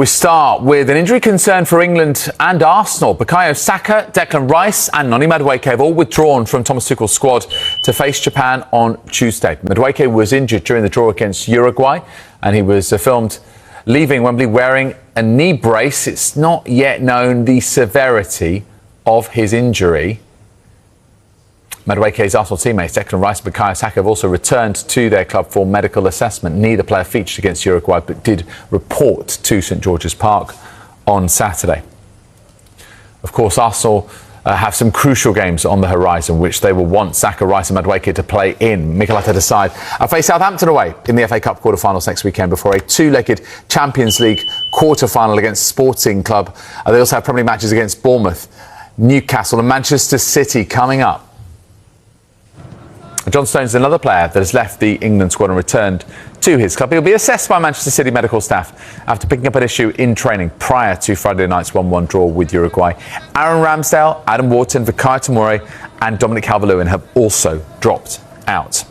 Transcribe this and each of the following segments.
We start with an injury concern for England and Arsenal. Bukayo Saka, Declan Rice and Noni Madueke have all withdrawn from Thomas Tuchel's squad to face Japan on Tuesday. Madueke was injured during the draw against Uruguay and he was filmed leaving Wembley wearing a knee brace. It's not yet known the severity of his injury. Madueke's Arsenal teammates Declan Rice and Bukayo Saka have also returned to their club for medical assessment. Neither player featured against Uruguay but did report to St George's Park on Saturday. Of course, Arsenal have some crucial games on the horizon which they will want Saka, Rice and Madueke to play in. Mikel Arteta's side face Southampton away in the FA Cup quarter-finals next weekend before a two-legged Champions League quarter-final against Sporting Club. They also have Premier League matches against Bournemouth, Newcastle and Manchester City coming up. John Stones, another player that has left the England squad and returned to his club. He'll be assessed by Manchester City medical staff after picking up an issue in training prior to Friday night's 1-1 draw with Uruguay. Aaron Ramsdale, Adam Wharton, Fikayo Tomori and Dominic Calvert-Lewin have also dropped out.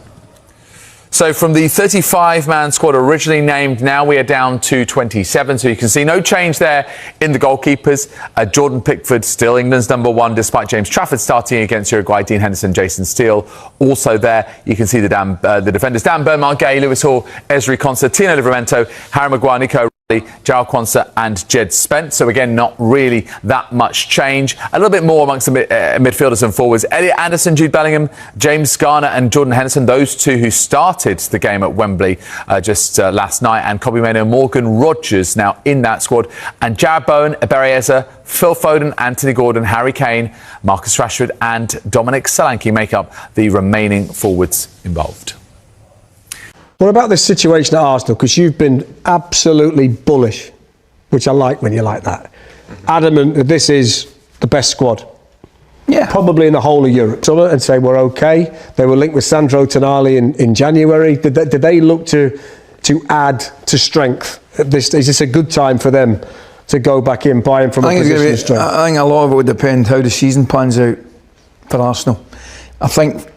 So from the 35-man squad originally named, now we are down to 27. So you can see no change there in the goalkeepers. Jordan Pickford still England's number one, despite James Trafford starting against Uruguay. Dean Henderson, Jason Steele also there. You can see the defenders: Dan Burn, Mark Gay, Lewis Hall, Ezri Konsa, Tino Livramento, Harry Maguire, Nico João Quansah and Jed Spence. So again, not really that much change. A little bit more amongst the midfielders and forwards. Elliot Anderson, Jude Bellingham, James Garner and Jordan Henderson, those two who started the game at Wembley just last night. And Kobbie Mainoo, Morgan Rogers now in that squad. And Jarrod Bowen, Eberechi Eze, Phil Foden, Anthony Gordon, Harry Kane, Marcus Rashford and Dominic Solanke make up the remaining forwards involved. What about this situation at Arsenal? Because you've been absolutely bullish, which I like when you're like that. Adamant that this is the best squad. Yeah. Probably in the whole of Europe. And say we're okay. They were linked with Sandro Tonali in January. Did they look to add to strength? Is this a good time for them to go back in, buying from a position of strength? I think a lot of it would depend how the season pans out for Arsenal. I think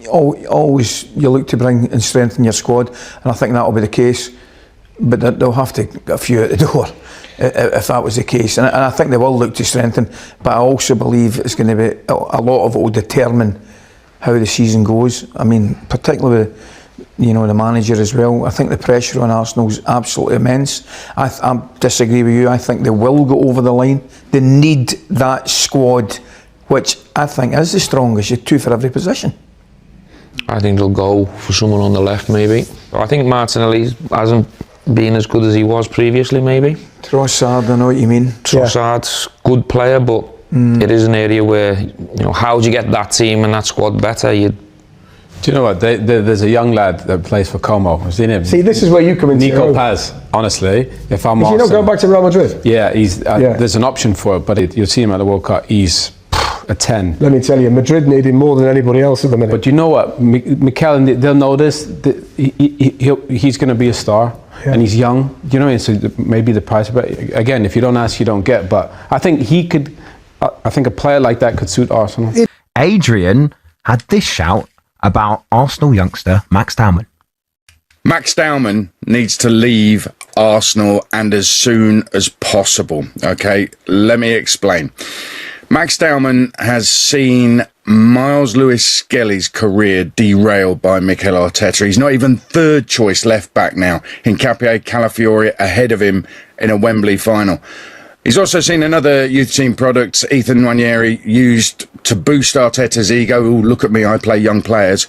always you look to bring and strengthen your squad, and I think that will be the case, but they'll have to get a few at the door if that was the case, and I think they will look to strengthen, but I also believe it's going to be a lot of it will determine how the season goes. I mean, particularly the manager as well. I think the pressure on Arsenal is absolutely immense. I disagree with you. I think they will go over the line. They need that squad, which I think is the strongest. You're two for every position. I think they'll go for someone on the left, maybe. I think Martinelli hasn't been as good as he was previously, maybe. Trossard, I know what you mean. Trossard's good player, but it is an area where, how do you get that team and that squad better? Do you know what? There's a young lad that plays for Como. I've seen him. See, this is where you come in. Nico Paz. Honestly, if I'm Is he not going back to Real Madrid? Yeah, there's an option for it, but you'll see him at the World Cup. He's a 10. Let me tell you, Madrid need him more than anybody else at the minute. But you know what, Mikel, they'll know this. He's going to be a star, and he's young. Do you know what I mean? So maybe the price. But again, if you don't ask, you don't get. But I think he could. I think a player like that could suit Arsenal. Adrian had this shout about Arsenal youngster Max Towman. Max Towman needs to leave Arsenal and as soon as possible. Okay, let me explain. Max Towman has seen Miles Lewis-Skelly's career derailed by Mikel Arteta. He's not even third choice left back now. Hincapié Calafiori ahead of him in a Wembley final. He's also seen another youth team product, Ethan Nwaneri, used to boost Arteta's ego. Ooh, look at me, I play young players.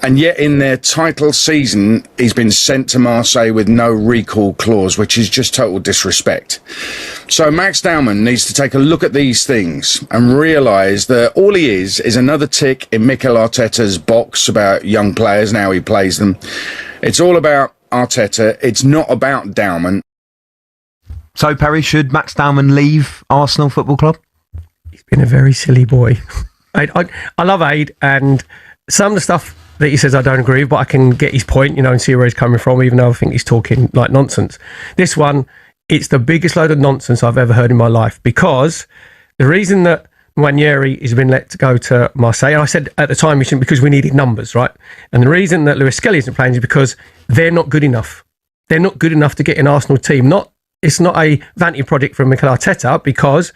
And yet in their title season, he's been sent to Marseille with no recall clause, which is just total disrespect. So Max Towman needs to take a look at these things and realise that all he is another tick in Mikel Arteta's box about young players and how he plays them. It's all about Arteta. It's not about Towman. So, Perry, should Max Towman leave Arsenal Football Club? He's been a very silly boy. I love Aid, and some of the stuff that he says I don't agree with, but I can get his point, and see where he's coming from, even though I think he's talking like nonsense. This one, it's the biggest load of nonsense I've ever heard in my life, because the reason that Nwaneri has been let to go to Marseille, and I said at the time because we needed numbers, right? And the reason that Lewis Skelly isn't playing is because they're not good enough. they're not good enough to get in Arsenal team. It's not a vanity project from Mikel Arteta, because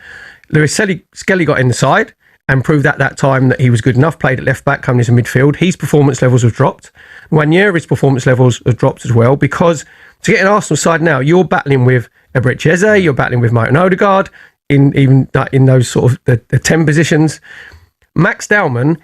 Lewis Skelly got in the side and proved at that time that he was good enough, played at left back, coming into midfield. His performance levels have dropped. His performance levels have dropped as well, because to get an Arsenal side now, you're battling with Eberechi Eze, you're battling with Martin Odegaard in those sort of the 10 positions. Max Dowman,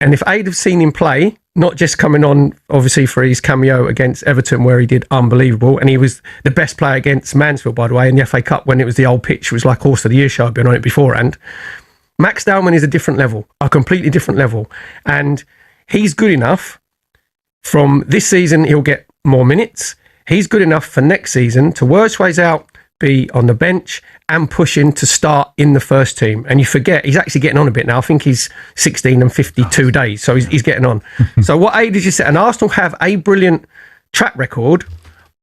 and if Aid have seen him play, not just coming on obviously for his cameo against Everton where he did unbelievable, and he was the best player against Mansfield, by the way, in the FA Cup when it was the old pitch. It was like Horse of the Year show. I've been on it beforehand. Max Dowman is a different level, a completely different level, and he's good enough. From this season, he'll get more minutes. He's good enough for next season to worst ways out, be on the bench and pushing to start in the first team. And you forget, he's actually getting on a bit now. I think he's 16 and 52 days, so he's getting on. So what Aid did you say? And Arsenal have a brilliant track record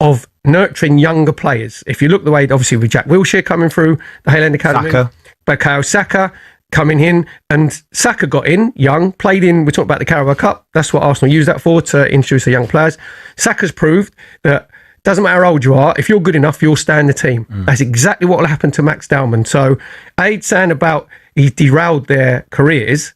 of nurturing younger players. If you look the way, obviously, with Jack Wilshere coming through the Highland Academy, Bukayo Saka coming in, and Saka got in young, played in, we talked about the Carabao Cup, that's what Arsenal use that for, to introduce the young players. Saka's proved that doesn't matter how old you are, if you're good enough, you'll stay in the team. That's exactly what will happen to Max Dowman. So Aid saying about he's derailed their careers,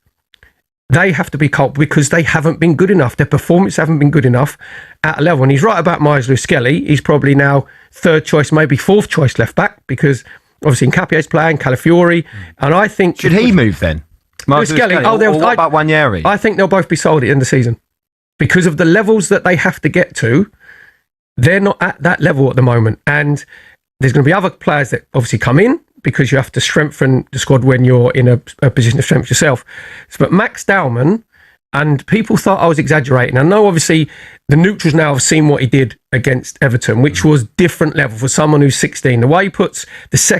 they have to be caught because they haven't been good enough. Their performance haven't been good enough at a level. And he's right about Myers Lewis Skelly. He's probably now third choice, maybe fourth choice left back, because obviously Nkapie's playing, Calafiori, and I think... Should he move then? Lewis Skelly, what about Wanyeri? I think they'll both be sold at the end of the season. Because of the levels that they have to get to, they're not at that level at the moment. And there's going to be other players that obviously come in, because you have to strengthen the squad when you're in a position of strength yourself. But Max Dowman, and people thought I was exaggerating. I know obviously the neutrals now have seen what he did against Everton, which was different level for someone who's 16. The way he puts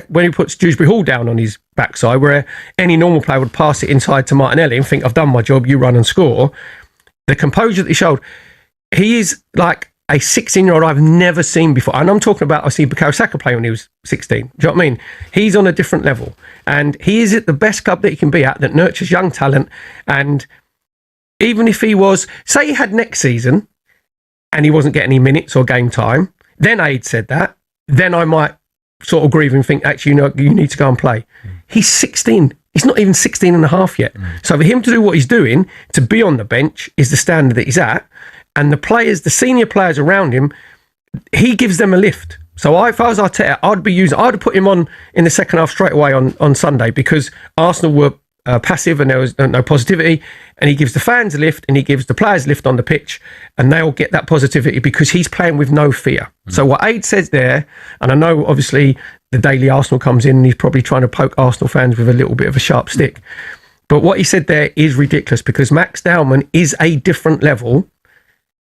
when he puts Dewsbury Hall down on his backside, where any normal player would pass it inside to Martinelli and think, I've done my job, you run and score. The composure that he showed, he is like a 16-year-old I've never seen before. And I'm talking about, I see Bukayo Saka play when he was 16. Do you know what I mean? He's on a different level. And he is at the best club that he can be at, that nurtures young talent. And even if he was, say he had next season and he wasn't getting any minutes or game time, then Aid said that, then I might sort of grieve and think, actually, you need to go and play. He's 16. He's not even 16 and a half yet. So for him to do what he's doing, to be on the bench, is the standard that he's at. And the players, the senior players around him, he gives them a lift. So if I was Arteta, I'd have put him on in the second half straight away on Sunday, because Arsenal were passive and there was no positivity, and he gives the fans a lift and he gives the players a lift on the pitch, and they'll get that positivity because he's playing with no fear. So what Aid says there, and I know obviously the Daily Arsenal comes in and he's probably trying to poke Arsenal fans with a little bit of a sharp stick, but what he said there is ridiculous, because Max Dowman is a different level.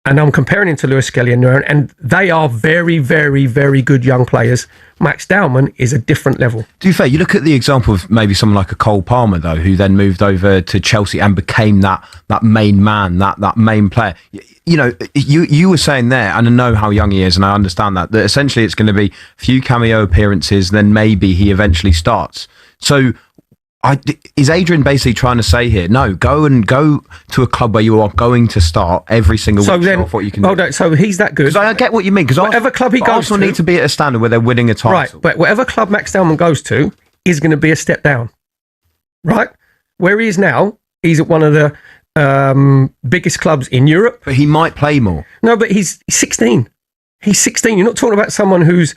And I'm comparing him to Lewis Skelly and they are very, very, very good young players. Max Dowman is a different level. To be fair, you look at the example of maybe someone like a Cole Palmer, though, who then moved over to Chelsea and became that main man, that main player. You know, you were saying there, and I know how young he is, and I understand that essentially it's going to be a few cameo appearances, then maybe he eventually starts. So is Adrian basically trying to say here, no, go to a club where you are going to start every single week? Then, what you can do. So he's that good. Because I get what you mean. Because whatever club he goes Arsenal need to be at a standard where they're winning a title. Right, but whatever club Max Dowman goes to is going to be a step down. Right? Where he is now, he's at one of the biggest clubs in Europe. But he might play more. No, but he's 16. He's 16. You're not talking about someone who's,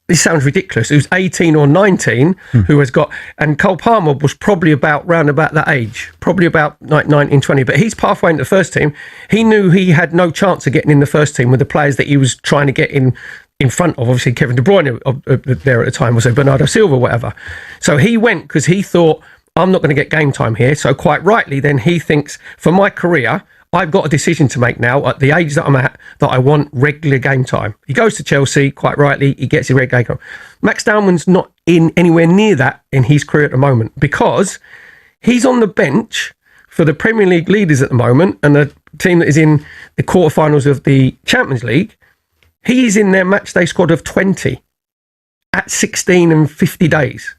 this sounds ridiculous, who's 18 or 19, who has got, and Cole Palmer was probably round about that age, probably about like 19, 20, but he's halfway into the first team. He knew he had no chance of getting in the first team with the players that he was trying to get in front of, obviously Kevin De Bruyne there at the time, was Bernardo Silva, whatever. So he went because he thought, I'm not going to get game time here. So quite rightly, then he thinks, for my career, I've got a decision to make now at the age that I'm at, that I want regular game time. He goes to Chelsea, quite rightly, he gets his regular game time. Max Dowman's not in anywhere near that in his career at the moment, because he's on the bench for the Premier League leaders at the moment, and the team that is in the quarterfinals of the Champions League. He is in their matchday squad of 20 at 16 and 50 days.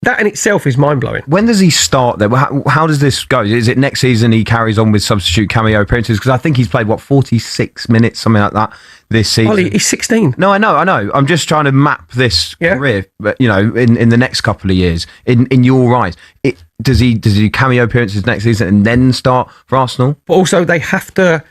that in itself is mind blowing. When does he start there? How does this go? Is it next season he carries on with substitute cameo appearances? Because I think he's played 46 minutes, something like that, this season. Well, he's 16. No, I know. I'm just trying to map this career, but in the next couple of years, in your eyes, does he cameo appearances next season and then start for Arsenal? But also they have to